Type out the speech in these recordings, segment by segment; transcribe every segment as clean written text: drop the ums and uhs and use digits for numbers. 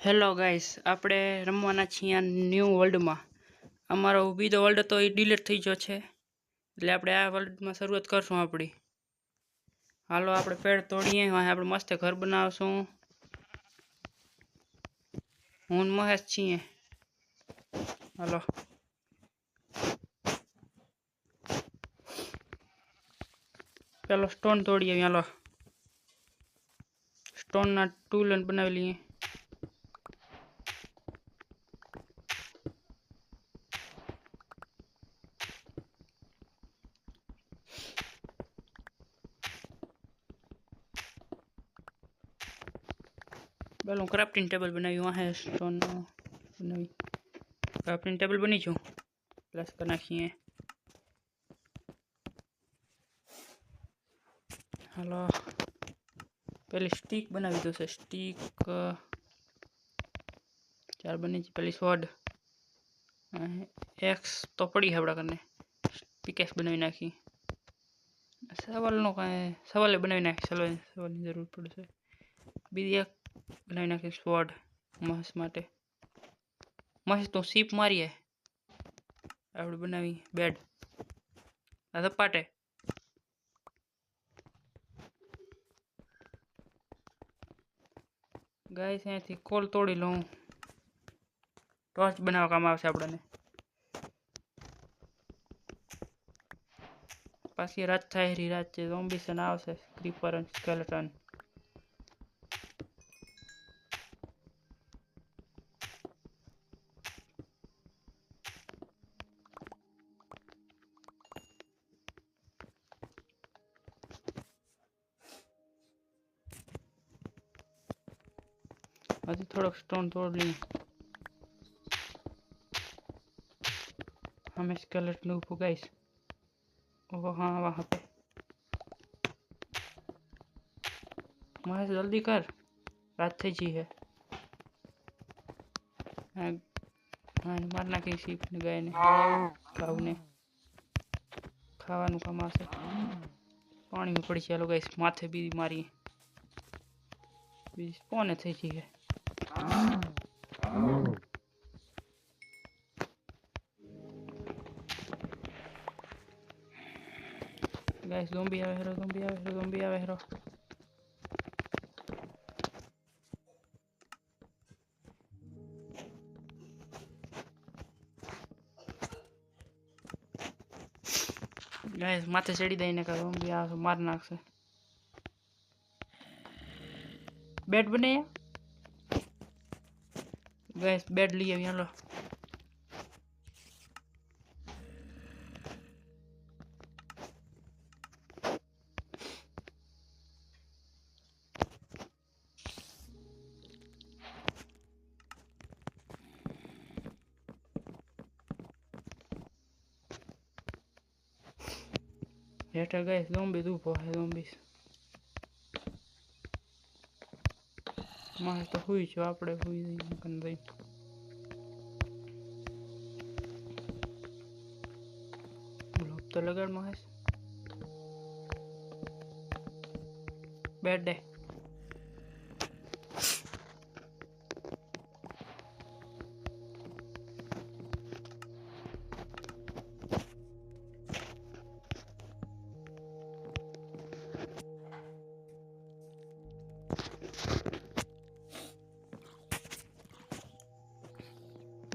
Hello guys, આપણે રમવાના છીએ new વર્લ્ડમાં. અમારો બીજો વર્લ્ડ તો એ ડિલીટ થઈ ગયો છે, એટલે આપણે આ વર્લ્ડમાં શરૂઆત કરશું આપણી. હાલો આપણે પેડ તોડીએ, આપણે મસ્ત ઘર બનાવશું. હું મહેશ છીએ. હાલો પેલો સ્ટોન તોડીએ. હાલો સ્ટોનના ટૂલ બનાવી લઈએ. પેલું ક્રાફ્ટિંગ ટેબલ બનાવ્યું. આ સ્ટોન બનાવી ક્રાફ્ટિંગ ટેબલ બની ગયું. પ્લસ કરી નાખીએ. હાલો પેલી સ્ટીક બનાવી દો છે. સ્ટીક 4 બની છે. પેલી સ્વોર્ડ એક્સ તો પડી છે આપણા કને. પિકેક્સ બનાવી નાખી. સવાલનો કાંઈ સવાલે બનાવી નાખી. સવાલની જરૂર પડશે. બીજી એક બનાવી નાખી સ્વોર્ડ મહેશ માટે. મહેશ તો સીપ મારીએ. આપણે બનાવી બેડ. આ સપાટે ગાઈસ અહીંયાથી કોલ તોડી લઉં. ટોર્ચ બનાવવા કામ આવશે આપણને. પાછી રાત થાય. રાત છે. ઝોમ્બીસ આવશે. ક્રીપર અને સ્કેલેટન. હજી થોડોક સ્ટોન તોડી લઈએ. हमें स्केलेटन ऊपर गाइस. ओह हाँ वहाँ पे महेश जल्दी कर. रात થઈ ગઈ है. માર નાખી સીપ ને ગાયને ખાવને ખાવાનું કામ આવશે. પાણીમાં પડી ચાલો ગાઈસ. માથે બી મારી બી સ્પોન થઈ ગઈ है. गाइस ज़ोंबी आवे हेरो. ज़ोंबी आवे हेरो. ज़ोंबी आवे हेरो. गाइस माथे चढ़ी दई ने का ज़ोंबी आ मार नाखसे. बेड बने गाइस. बेड लिए अभी. लो हेठा गाइस ज़ोंबीज ऊभो है. ज़ोंबीज महेश तो हुई छो. આપણે હુઈ જઈએ કન દઈ. બ્લોક તો લગાડ મહેશ. બેડ દે.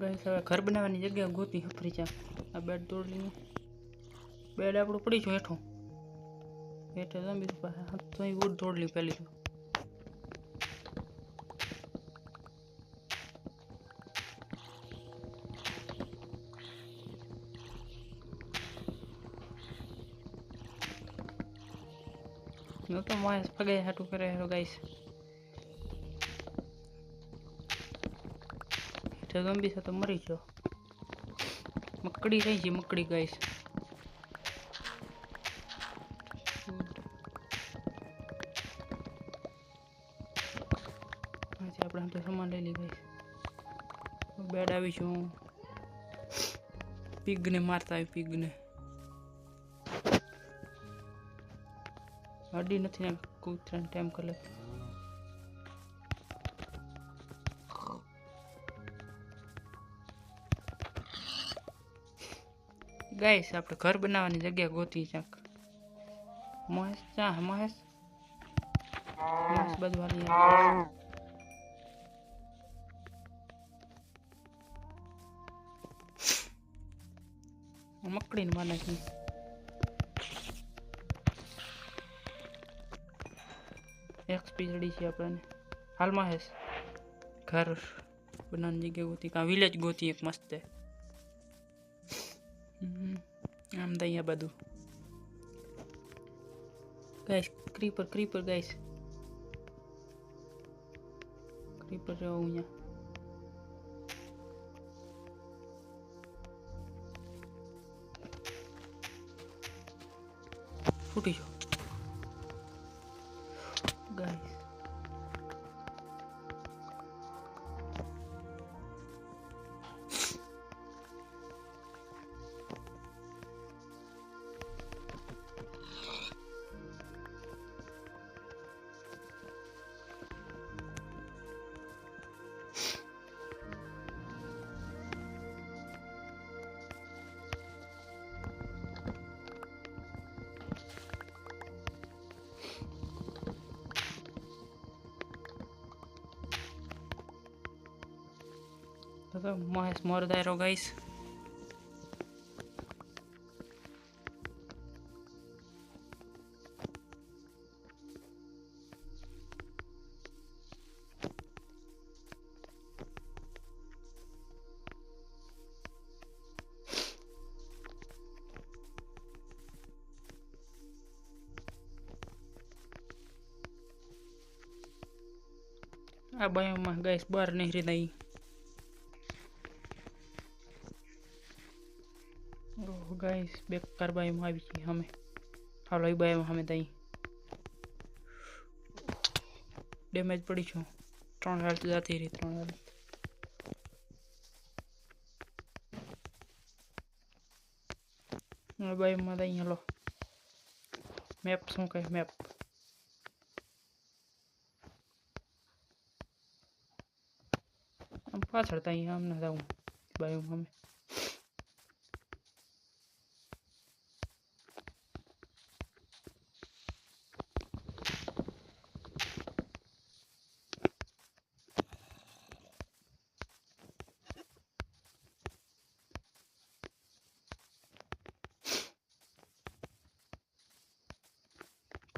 गाइस હવે ઘર બનાવવાની જગ્યા ગોતી હફરી ચા. આ બેડ તોડી લઈએ. બેડ આપણું પડી છે હેઠું. હેઠે ઝોમ્બી પાસે તો એ વુડ તોડી લી પેલી. નો તો મહેશ પગે હાટું કરે હેરો ગાઈસ. ઝોમ્બી સાથે મરી ગયો. મકડી રહી છે. મકડી ગાઈસ. આપણે તો સામાન લઈ લઈ ગાઈસ. બેડ આવીશું. પીગને મારતા આવી. પીગને હડી નથી ને કૂતરાને ટાઈમ કરે. गाइस આપણે ઘર બનાવવાની જગ્યા ગોતી ચાક મહેશ ચા મહેશ મહેશ બધું હાલી મકડીને માને છે એક્સપી જડી છે આપણને હાલ મહેશ ઘર બનાવવાની જગ્યા ગોતી કા વિલેજ ગોતી એક મસ્ત આમ દઅહીંયા બધું guys creeper creeper guys creeper जो અહીંયા ફૂટી જો ગાइस तो महेश मोर दायरो गाइस आ बायो में गाइस बाहर नहीं रही नहीं गाइस बेकार बायो में આવી છે અમે હાલો એ બાયો અમે તઈ ડેમેજ પડી છું 3 હેલ્થ જાતી રહી 3 હેલ્થ બાયો માં તઈ હાલો મેપ શું કહે મેપ આમ પાછળ તઈ આમ ના જાઉં બાયો માં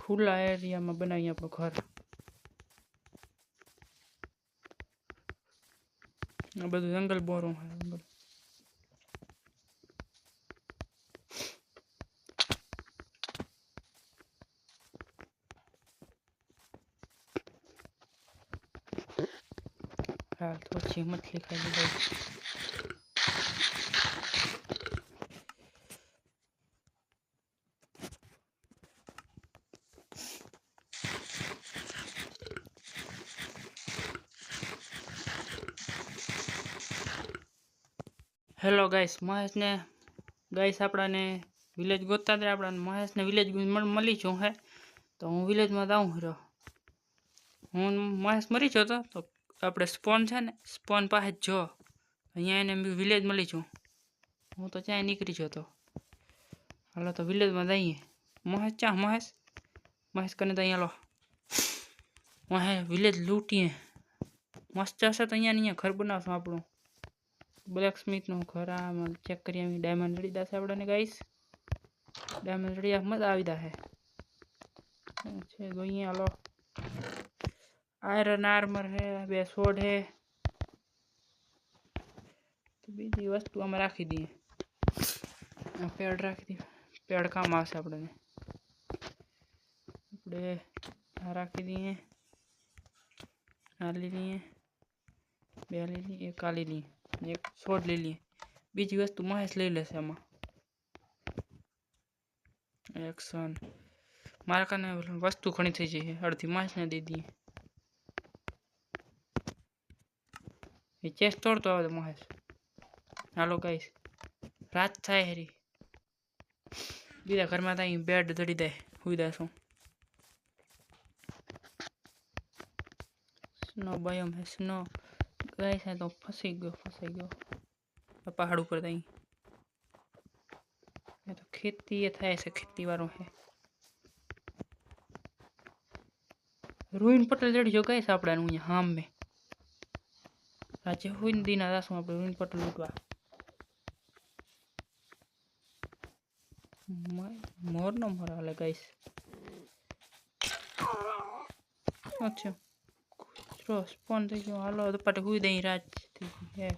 खुला एरिया में बनाई अपनो घर બધું જંગલ બોરો है जंगल हाल तो अच्छी मछली खाई ली हेलो गाइस महेश ने गाइस आपने विलेज गोता दे आपने महेश ने विलेज मળી છું है तो हूँ विलेज में जाऊँ रो हूँ महेश मरी छो तो આપણે સ્પોન છે ને સ્પોન પાસે જો અહીંયા એને વિલેજ મળી છું હું તો ત્યાં નીકળી છો તો હાલો તો વિલેજમાં જઈએ મહેશ ચા મહેશ મહેશ કને તો અહીંયા લો મહે વિલેજ લૂંટીએ મસ્ત હશે તો અહીંયા ઘર બનાવશું આપણું ब्लैक स्मिथ નું ઘર આમાં ચેક કરીએ ડાયમંડ જડી દાશે આપણને ગાઈસ ડાયમંડ જડી મજા આવી દાશે છે જોઈએ હાલો आयरन आर्मर है बे सोड है तो बीजी वस्तु हम राखी दिए पेड़ राखी दी पेड़ काम आवशे आपणे राखी दिए आ ले लिए बे ले लिए एक आ ले लिए एक सोड ले लिए बीजी वस्तु महेश लई लेशे आमां एक्शन मारा कने वस्तु घणी थई जाय अर्धी महेश ने दे दिए ये चेस्ट तोड़तो आवे महेश हालो गाइस रात थाय हरी बीजा घर में ताई बेड जड़ी दे हुई दासो स्नो बायोम है स्नो गाइस है तो फंसी गयो पहाड़ ऊपर ताई खेती ये थाय से खेती वालों है रोहिन पटेल जड़ी जो गाइस आपड़ा नु हाम में राज्य हुइन दीना दासो आपड़े रोहिन पटेल लूटवा मोर न मोर हाले गाइस अच्छा चलो स्पॉन થઈ ગયો હાલો તો પાટે હુઈ દઈ રાત થઈ હે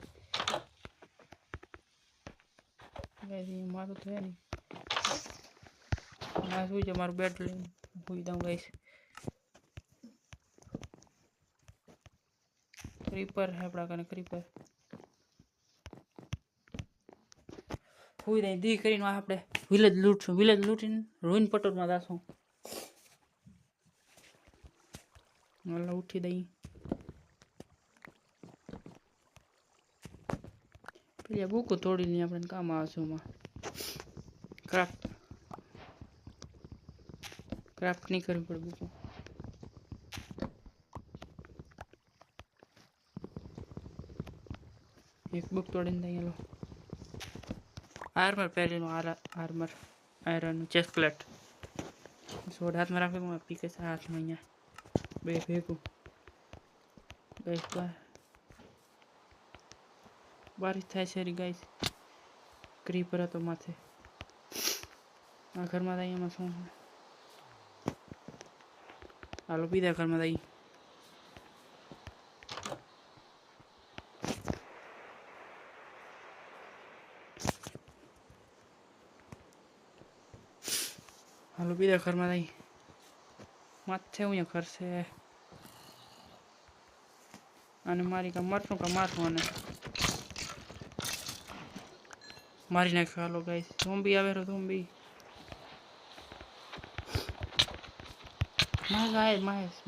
ગાઈસ ये मारो तो है नहीं मैं हुई जो मारो बेड ले हुई दूं गाइस क्रीपर है अपना कने क्रीपर हुई दई दी કરીને આપણે વિલેજ લૂટીને રોહિન પટોરમાં દાસું હાલો ઉઠી દઈ પેલી બુકો તોડીને આપણે કામ આવશે માં ક્રાફ્ટ नहीं करવી પડે બુકો एक बुक तोड़ीने दई हालो आर्मर पहरीनो आर्मर आयरन चेस्ट प्लेट सोड हाथ में राखो मैं पीके से हाथ में अहींया बे भेगू गाइस बारिश थाय छे री गाइस क्रीपर तो माथे आ घर में दई में शू हालो बीजा घर में दई हालो बीजा घर में दई माथे हूँ घर से અને મારી કા મરશું અને મારી નાખ્યો હાલો ગાઈસ ઝોમ્બી આવે રો ઝોમ્બી મહેશ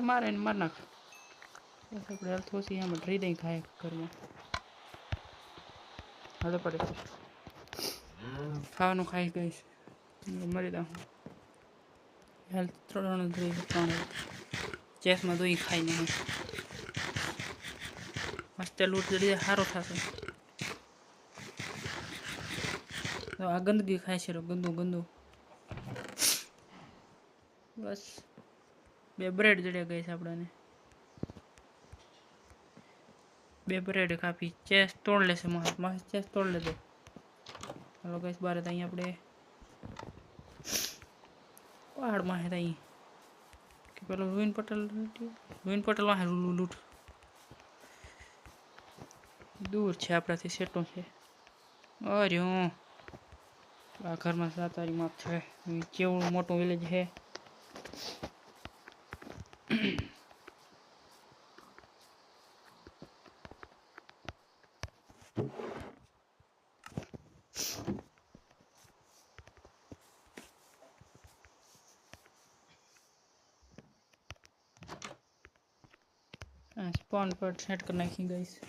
માર એને માર નાખ બસ આપણે હેલ્થ ઓછી એમ ડરી દઈ ખાય ઘરમાં હાલો પડે ખાવાનું ખાઈ ગઈશ મરી દઉં हेल्थ थोड़ा चेस में दो ही खाई नहीं मस्त लूट जड़ी हारो था तो आ गंदगी खाए छे गंदू बस बे ब्रेड जड़े गई है अपने बे ब्रेड काफी चेस तोड़ ले महेश चेस तोड़ ले दो हेलो गाइस बारे ताई अपने पहाड़ में है ताई कि पेलो रोहिन पटेल वहाँ लूट दूर है अपना सेटों से और यूँ आ घर में सातारी माप है केवड़ो मोटो विलेज है स्पॉन पर सेट करना ही गाइस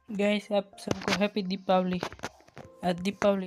गाइस आप सबको हैप्पी दीपावली आज दीपावली